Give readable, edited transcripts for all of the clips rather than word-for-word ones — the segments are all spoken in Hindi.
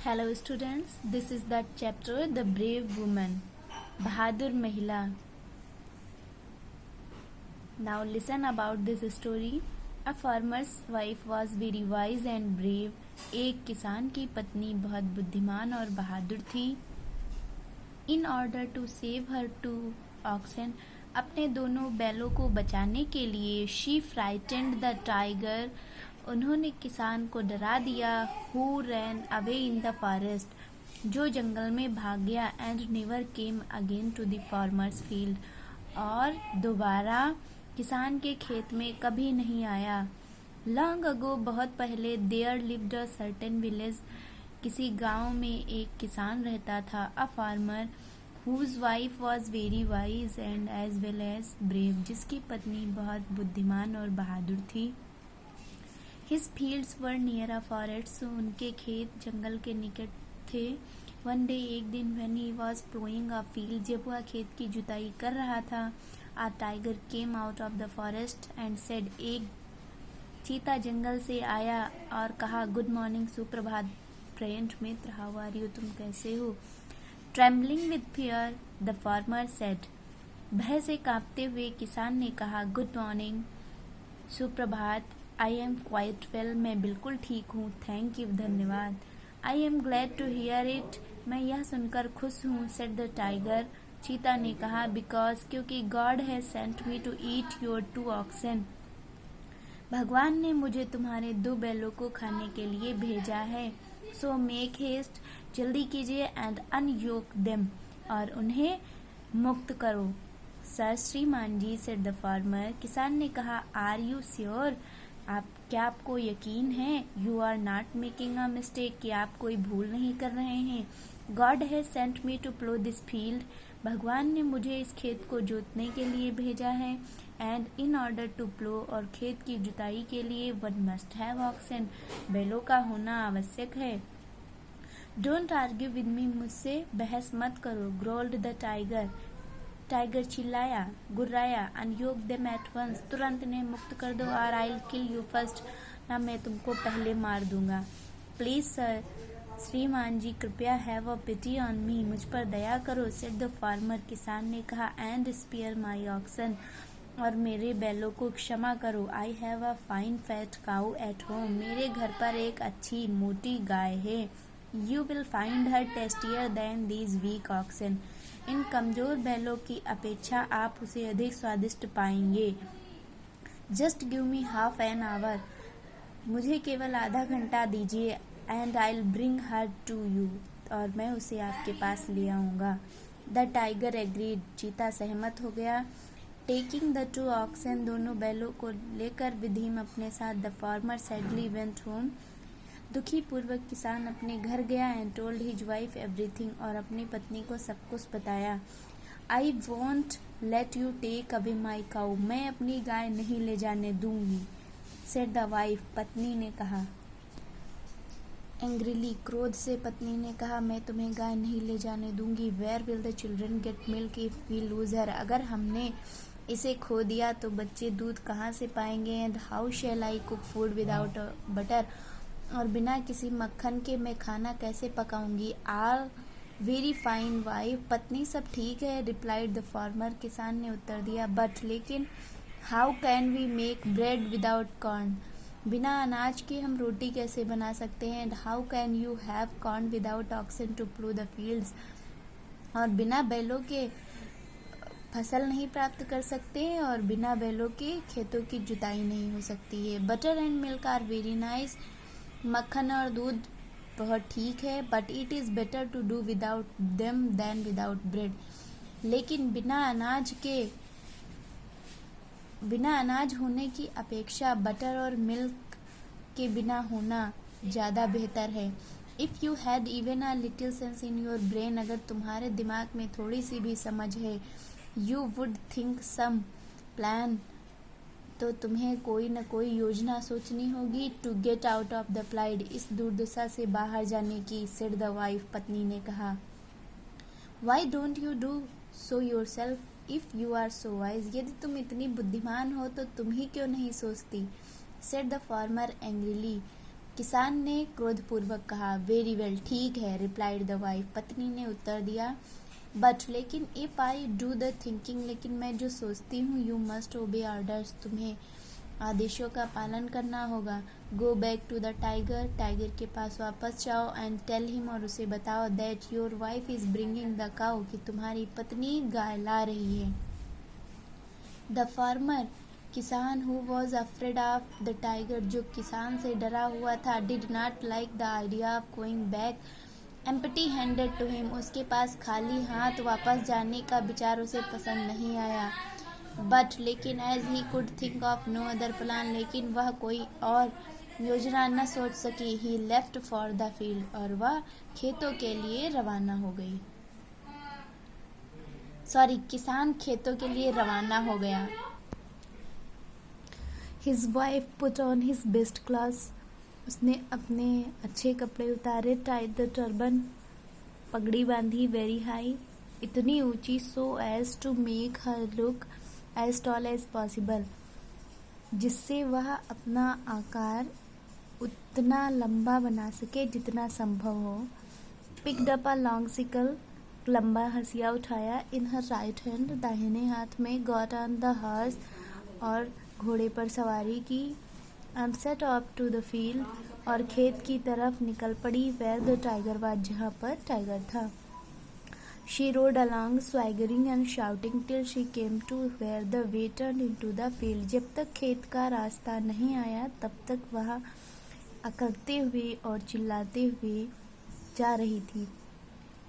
Hello students, this is the chapter The Brave Woman, Bahadur Mahila. Now listen about this story. A farmer's wife was very wise and brave. एक किसान की पत्नी बहुत बुद्धिमान और बहादुर थी. In order to save her two oxen, अपने दोनों बैलों को बचाने के लिए she frightened the tiger. उन्होंने किसान को डरा दिया. Who ran away in the forest, जो जंगल में भाग गया. And never came again to the farmer's field, और दोबारा किसान के खेत में कभी नहीं आया. Long ago, बहुत पहले, there lived a certain village, किसी गांव में एक किसान रहता था. A farmer whose wife was very wise and as well as brave, जिसकी पत्नी बहुत बुद्धिमान और बहादुर थी. His fields were near a forest, उनके खेत जंगल के निकट थे. One day, एक दिन, when he was plowing a field, जब वह खेत की जुताई कर रहा था, a tiger came out of the forest and said, एक चीता जंगल से आया और कहा, गुड मॉर्निंग, सुप्रभात. फ्रेंड मित्र, हाउ आर यू, तुम कैसे हो. Trembling with fear, the farmer said, भय से कांपते हुए किसान ने कहा, गुड मॉर्निंग, सुप्रभात. आई एम क्वाइट वेल, मैं बिल्कुल ठीक हूँ. थैंक यू, धन्यवाद. I am glad to hear it, मैं यह सुनकर खुश हूँ. सेड द टाइगर, चीता ने कहा, बिकॉज, क्योंकि God has sent me to eat your two oxen, भगवान ने मुझे तुम्हारे दो बैलों को खाने के लिए भेजा है. सो मेक हेस्ट, जल्दी कीजिए. एंड अनयोक देम, और उन्हें मुक्त करो. सर, श्रीमान जी, सेड द फार्मर, किसान ने कहा, आर यू श्योर, क्या आपको यकीन है. You are not making a mistake, कि आप कोई भूल नहीं कर रहे हैं. God has sent me to plough this field, भगवान ने मुझे इस खेत को जोतने के लिए भेजा है. And in order to plough, और खेत की जुताई के लिए वन मस्ट हैव ऑक्सन, बैलों का होना आवश्यक है. डोंट आर्ग्यू विद मी, मुझसे बहस मत करो. ग्रोल्ड द टाइगर, टाइगर चिल्लाया, गुर्राया. अनयोग देम एट वंस, तुरंत इन्हें मुक्त कर दो. और I will kill you first, ना मैं तुमको पहले मार दूंगा. प्लीज सर, श्रीमान जी, कृपया have a pity on me, मुझ पर दया करो. सेड द फार्मर, किसान ने कहा. एंड स्पेयर माई ऑक्सन, और मेरे बैलों को क्षमा करो. I have a fine fat cow at home, मेरे घर पर एक अच्छी मोटी गाय है. You will find her tastier than these weak oxen, इन कमजोर बैलों की अपेक्षा आप उसे अधिक स्वादिष्ट पाएंगे. Just give me half an hour, मुझे केवल आधा घंटा दीजिए. And I will bring her to you, और मैं उसे आपके पास ले आऊँगा. द टाइगर एग्रीड, चीता सहमत हो गया. टेकिंग द टू ऑक्सन, दोनों बैलों को लेकर विद हिम, अपने साथ. The farmer sadly went home, दुखी पूर्वक किसान अपने घर गया. And told his wife everything, और अपनी पत्नी को सब कुछ बताया. I won't let you take away my cow, मैं अपनी गाय नहीं ले जाने दूंगी. सेड द वाइफ, पत्नी ने कहा. एंग्रीली, क्रोध से पत्नी ने कहा, मैं तुम्हें गाय नहीं ले जाने दूंगी. Where will the children get milk if we lose her, अगर हमने इसे खो दिया तो बच्चे दूध कहाँ से पाएंगे. And how shell I cook food without butter, और बिना किसी मक्खन के मैं खाना कैसे पकाऊंगी. आल वेरी फाइन वाइफ, पत्नी, सब ठीक है. रिप्लाइड द फार्मर, किसान ने उत्तर दिया. बट, लेकिन, how can we make bread without corn, बिना अनाज के हम रोटी कैसे बना सकते हैं. And how can you have corn without oxen to plough the fields, और बिना बैलों के फसल नहीं प्राप्त कर सकते, और बिना बैलों के खेतों की जुताई नहीं हो सकती है. Butter and milk are very nice, मक्खन और दूध बहुत ठीक है. But it is better to do without them than without bread, लेकिन बिना अनाज होने की अपेक्षा बटर और मिल्क के बिना होना ज़्यादा बेहतर है. If you had even a little sense in your brain, अगर तुम्हारे दिमाग में थोड़ी सी भी समझ है, you would think some plan, तो तुम्हें कोई न कोई योजना सोचनी होगी. To get out of the plight, इस दुर्दशा से बाहर जाने की. सेड द वाइफ, पत्नी ने कहा. Why don't you do so yourself, if you are so wise, यदि तुम इतनी बुद्धिमान हो तो तुम ही क्यों नहीं सोचती. सेड द फार्मर एंग्रीली, किसान ने क्रोधपूर्वक कहा। वेरी वेल, ठीक है, रिप्लाइड द वाइफ, पत्नी ने उत्तर दिया। बट लेकिन if I do the thinking, लेकिन मैं जो सोचती हूँ, यू मस्ट ओबे ऑर्डर्स, तुम्हें आदेशों का पालन करना होगा। Go back to the tiger, tiger के पास वापस जाओ, एंड टेल हिम, और उसे बताओ, that your wife is bringing the cow, कि तुम्हारी पत्नी गाय ला रही है। द फार्मर, किसान, who was afraid of the tiger, जो किसान से डरा हुआ था, did not like the idea of going back empty handed to him, उसके पास खाली हाथ वापस जाने का विचार उसे पसंद नहीं आया। बट लेकिन as he could think of no other plan, लेकिन वह कोई और योजना न सोच सकी, he left for the field, और वह खेतों के लिए रवाना हो गई। किसान खेतों के लिए रवाना हो गया। His wife put on his best clothes, उसने अपने अच्छे कपड़े उतारे। tied the turban, पगड़ी बांधी। very high, इतनी ऊंची। so as to make her look as tall as possible, जिससे वह अपना आकार उतना लंबा बना सके जितना संभव हो। picked up a long sickle, लंबा हंसिया उठाया। in her right hand, दाहिने हाथ में। got on the horse, और घोड़े पर सवारी की। and set off to the field, और खेत की तरफ निकल पड़ी। where the tiger was, जहाँ पर टाइगर था। she rode along swaggering and shouting till she came to where the way turned into the field, जब तक खेत का रास्ता नहीं आया तब तक वह अकड़ते हुए और चिल्लाते हुए जा रही थी।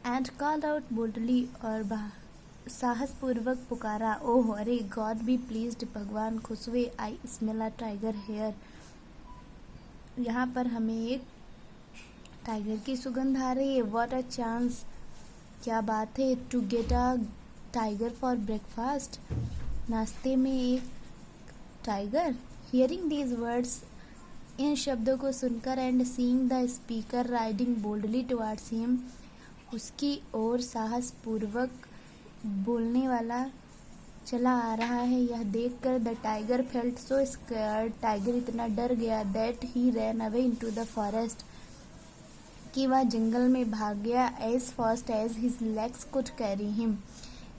and called out boldly, और साहसपूर्वक पुकारा। ओह, अरे, गॉड बी प्लीज्ड, भगवान खुश हुए। I smell a tiger here, यहाँ पर हमें एक टाइगर की सुगंध आ रही है। व्हाट अ चांस, क्या बात है। To get a tiger for breakfast, नाश्ते में एक टाइगर। हियरिंग दीज वर्ड्स, इन शब्दों को सुनकर, and seeing the speaker riding boldly towards him, उसकी ओर साहसपूर्वक बोलने वाला चला आ रहा है, यह देखकर the tiger felt so scared, tiger इतना डर गया, that he ran away into the forest, कि वह जंगल में भाग गया। As fast as his legs could carry him,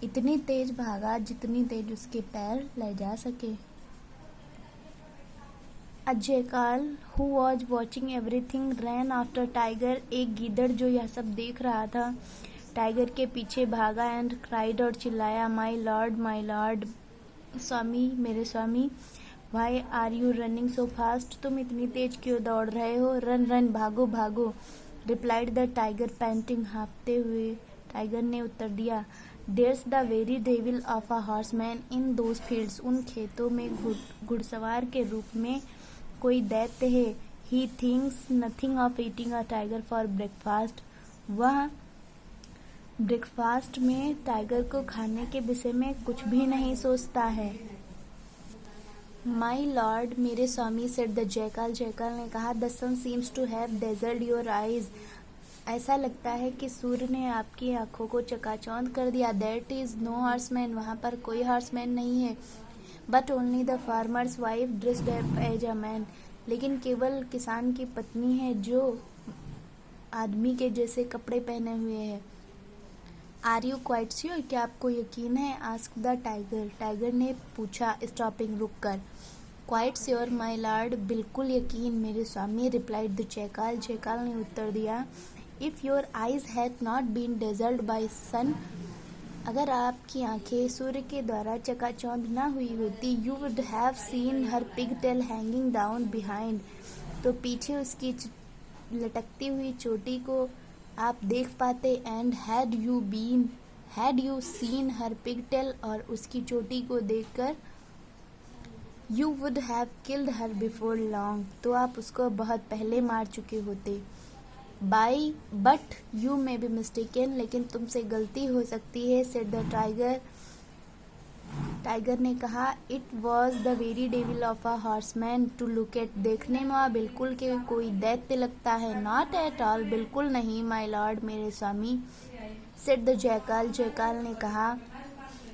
इतनी तेज भागा जितनी तेज उसके पैर ले जा सके। A jackal who was watching everything ran after tiger, एक गीदड़ जो यह सब देख रहा था टाइगर के पीछे भागा। एंड क्राइड, और चिल्लाया, माई लॉर्ड, स्वामी, मेरे स्वामी। Why are you running so fast, तुम इतनी तेज क्यों दौड़ रहे हो। रन, भागो भागो, रिप्लाइड द टाइगर पैंटिंग, हाँफते हुए टाइगर ने उत्तर दिया। There's the very devil of a horseman in those fields, उन खेतों में घुड़सवार के रूप में कोई दैत्य है। He thinks nothing of eating a tiger for breakfast, वह ब्रेकफास्ट में टाइगर को खाने के विषय में कुछ भी नहीं सोचता है। माई लॉर्ड, मेरे स्वामी, सेड द जैकाल, जैकाल ने कहा। The sun seems to have dazzled your eyes, ऐसा लगता है कि सूर्य ने आपकी आंखों को चकाचौंध कर दिया। दैट इज नो हॉर्समैन, वहाँ पर कोई हॉर्समैन नहीं है। But only the farmer's wife dressed up as a man, लेकिन केवल किसान की पत्नी है जो आदमी के जैसे कपड़े पहने हुए है। आर यू क्वाइट श्योर, क्या आपको यकीन है। आस्क द टाइगर, टाइगर ने पूछा स्टॉपिंग, रुक कर। क्वाइट श्योर माई लॉर्ड, बिल्कुल यकीन मेरे स्वामी, रिप्लाइड द जैकाल, जैकाल ने उत्तर दिया। If your eyes had not been dazzled by sun, अगर आपकी आंखें सूर्य के द्वारा चकाचौंध न हुई होती, you would have seen her pigtail hanging down behind, तो पीछे उसकी लटकती हुई चोटी को आप देख पाते। And had you seen her pigtail, और उसकी चोटी को देखकर you would have killed her before long, तो आप उसको बहुत पहले मार चुके होते। But you may be mistaken, लेकिन तुमसे गलती हो सकती है। सेड द टाइगर, टाइगर ने कहा। It was the very devil of a horseman to look at, देखने में वह बिल्कुल के कोई दैत्य लगता है। नॉट एट ऑल, बिल्कुल नहीं, माई लॉर्ड, मेरे स्वामी। सेड द जैकाल, जैकाल ने कहा।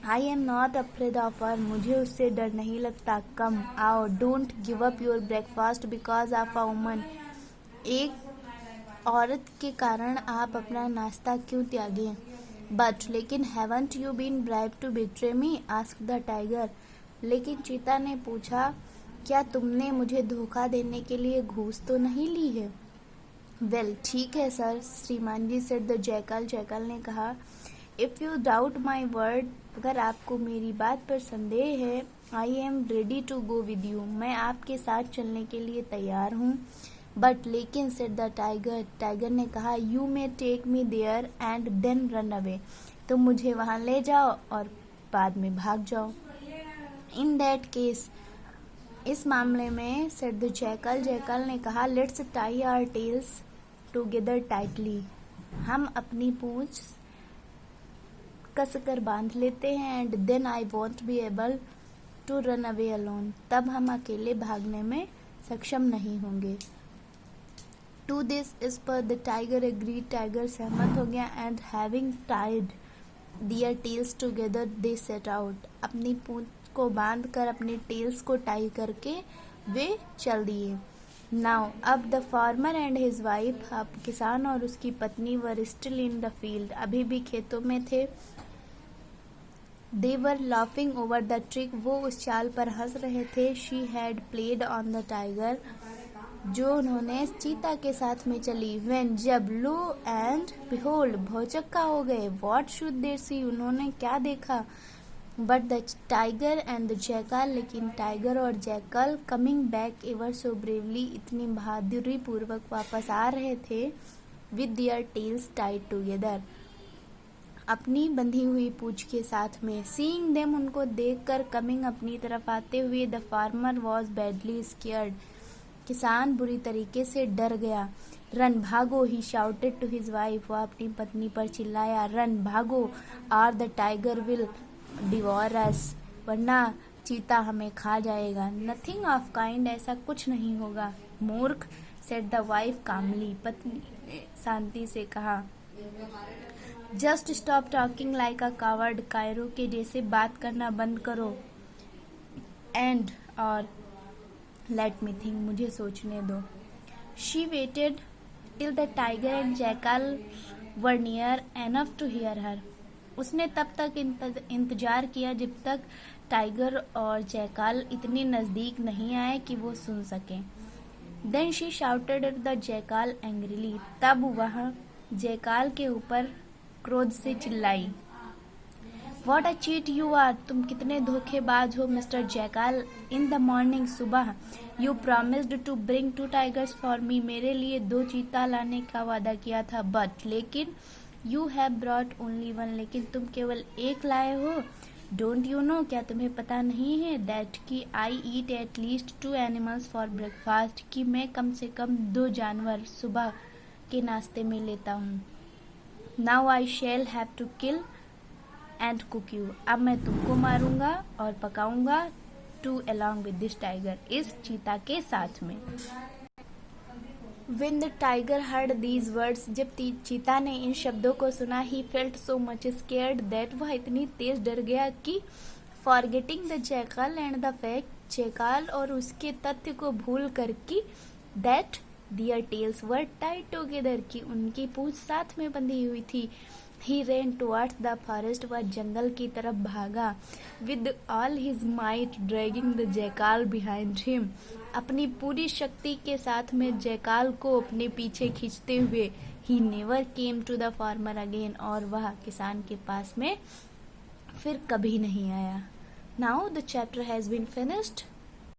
I am not afraid of her, मुझे उससे डर नहीं लगता। कम, आओ, don't give up your breakfast because of a woman, एक औरत के कारण आप अपना नाश्ता क्यों त्यागे? बट लेकिन haven't you been bribe to betray me? Asked the tiger. लेकिन चीता ने पूछा, क्या तुमने मुझे धोखा देने के लिए घूस तो नहीं ली है? वेल, ठीक है सर, श्रीमान ji, said the jackal. Jackal ने कहा, if you doubt my word, अगर आपको मेरी बात पर संदेह है, I am ready to go with you, मैं आपके साथ चलने के लिए तैयार हूँ। बट लेकिन, सेड द टाइगर। टाइगर ने कहा, you may take me there and then run away, तुम मुझे वहाँ ले जाओ और बाद में भाग जाओ। इन दैट केस, इस मामले में, सेड द जैकल। जैकल ने कहा, let's tie our tails together tightly, हम अपनी पूंछ कसकर बांध लेते हैं। And then I won't be able to run away alone, तब हम अकेले भागने में सक्षम नहीं होंगे। टू दिस इज पर द टाइगर एग्री, टाइगर सहमत हो गया। And having tied their tails together they set out, अपनी पूंछ को बांध कर, अपनी टेल्स को टाई करके वे चल दिए। नाउ अब the farmer and his wife, अब किसान और उसकी पत्नी were still in the field, अभी भी खेतों में थे। They were laughing over the trick, वो उस चाल पर हंस रहे थे। She had played on the tiger, जो उन्होंने चीता के साथ में चली। व्हेन, जब, लो एंड बिहोल्ड, भौचक्का हो गए। व्हाट शुड दे सी, उन्होंने क्या देखा? But the tiger and the jackal, लेकिन टाइगर और jackal coming back ever so bravely, इतनी बहादुरी पूर्वक वापस आ रहे थे। With their tales Tide together, अपनी बंधी हुई पूंछ के साथ में। सीइंग देम, उनको देखकर, कमिंग, अपनी तरफ आते हुए। The farmer was badly scared, किसान बुरी तरीके से डर गया। रन, भागो, he shouted to his wife, वह अपनी पत्नी पर चिल्लाया। रन, भागो, or the tiger will devour us, वरना चीता हमें खा जाएगा। नथिंग ऑफ काइंड, ऐसा कुछ नहीं होगा। मूर्ख, सेड द वाइफ कामली, पत्नी ने शांति से कहा। Just stop talking like a coward, कायरों के जैसे बात करना बंद करो। एंड, और लेट मी थिंक, मुझे सोचने दो। She waited till the tiger and jackal were near enough to hear her, उसने तब तक इंतजार किया जब तक टाइगर और जैकाल इतने नजदीक नहीं आए कि वो सुन सके। Then she shouted at the jackal angrily, तब वह जैकाल के ऊपर क्रोध से चिल्लाई। What a cheat you are, तुम कितने धोखेबाज हो Mister jackal. In the morning, सुबह, you promised to bring 2 tigers for me, मेरे लिए 2 चीता लाने का वादा किया था। बट लेकिन, यू हैव ब्रॉट ओनली 1, लेकिन तुम केवल 1 लाए हो। डोंट यू नो, क्या तुम्हें पता नहीं है? दैट कि I eat at least 2 animals for breakfast, कि मैं कम से कम 2 जानवर सुबह के नाश्ते में लेता हूँ। Now I shall have to kill and cook you, अब मैं तुमको मारूंगा और पकाऊंगा। Two along with this tiger, इस चीता के साथ में। When the tiger heard these words, जब चीता ने इन शब्दों को सुना, he felt so much scared that, वह इतनी तेज डर गया कि forgetting the jackal and the fact, jackal और उसके तथ्य को भूल कर कि that their tails were tied together, कि उनकी पूंछ साथ में बंधी हुई थी। He ran towards the forest, वह जंगल की तरफ भागा। With all his might dragging the jackal behind him, अपनी पूरी शक्ति के साथ में जैकाल को अपने पीछे खींचते हुए। He never came to the farmer again, और वह किसान के पास में फिर कभी नहीं आया। Now the chapter has been finished.